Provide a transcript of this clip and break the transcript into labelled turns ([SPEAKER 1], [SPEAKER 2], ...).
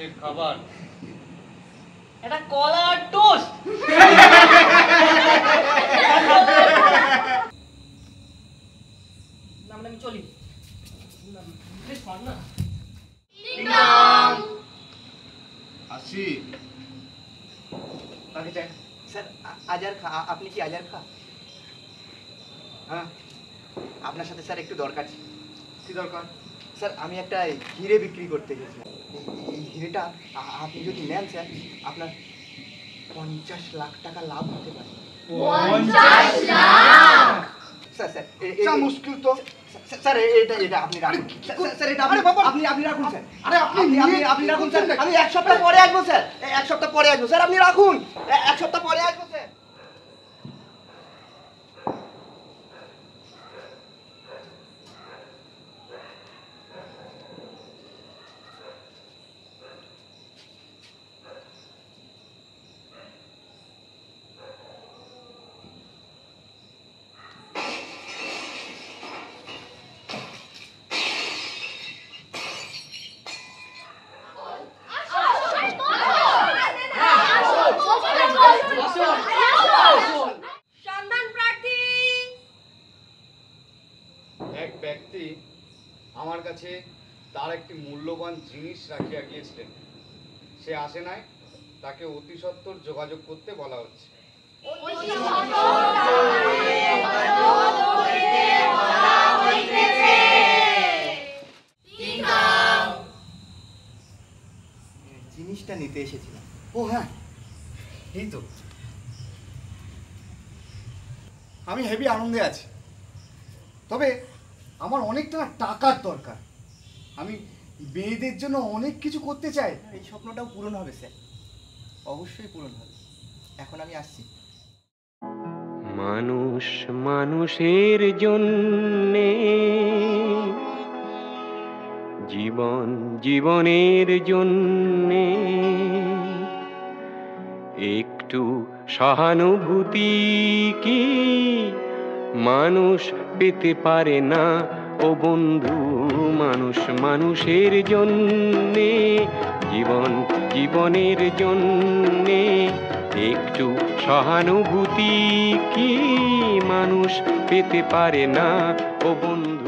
[SPEAKER 1] রাতের খাবার?
[SPEAKER 2] এটা কলা আর টোস্ট। না মানে আমি চলি। প্লিজ পার না।
[SPEAKER 1] আসি।
[SPEAKER 3] আগে যাই স্যার। আজার খা, আপনি কি আজার খা? হ্যাঁ, আপনার সাথে স্যার একটু দরকার ছিল।
[SPEAKER 1] কি দরকার?
[SPEAKER 3] স্যার আমি একটা হিরে বিক্রি করতে গেছিলাম। এই হিরেটা আপনি যদি নেন স্যার, আপনার 50 লাখ টাকা লাভ হতে পারে।
[SPEAKER 4] 50 লাখ?
[SPEAKER 3] স্যার স্যার
[SPEAKER 1] এটা মুশকিল তো।
[SPEAKER 3] স্যার এটা আপনি রাখুন। স্যার এটা আপনি রাখুন স্যার।
[SPEAKER 1] আরে
[SPEAKER 3] আপনি রাখুন স্যার। আমি 1 সপ্তাহ পরে আসবো স্যার। 1 সপ্তাহ পরে আসবো স্যার। আপনি রাখুন। 1 সপ্তাহ পরে আসবো স্যার।
[SPEAKER 4] সন্ধান প্রার্থী।
[SPEAKER 1] এক ব্যক্তি আমার কাছে তার একটি মূল্যবান জিনিস রাখিয়া গিয়েছিলেন। সে আসে নাই, তাকে অতি সত্বর যোগাযোগ করতে বলা হচ্ছে।
[SPEAKER 3] জিনিসটা নিতে এসেছিলাম।
[SPEAKER 5] ও হ্যাঁ, এই তো। আমি হেভি আনন্দে আছি, তবে আমার অনেকটা টাকার দরকার। আমি মেয়েদের জন্য অনেক কিছু করতে চাই।
[SPEAKER 3] এই স্বপ্নটাও পূরণ হবে স্যার, অবশ্যই পূরণ হবে। এখন আমি আসছি।
[SPEAKER 6] মানুষ মানুষের জন্যে, জীবন জীবনের জন্যে একটু সহানুভূতি কি মানুষ পেতে পারে না? ও বন্ধু, মানুষ মানুষের জন্যে, জীবন জীবনের জন্যে একটু সহানুভূতি কি মানুষ পেতে পারে না? ও বন্ধু।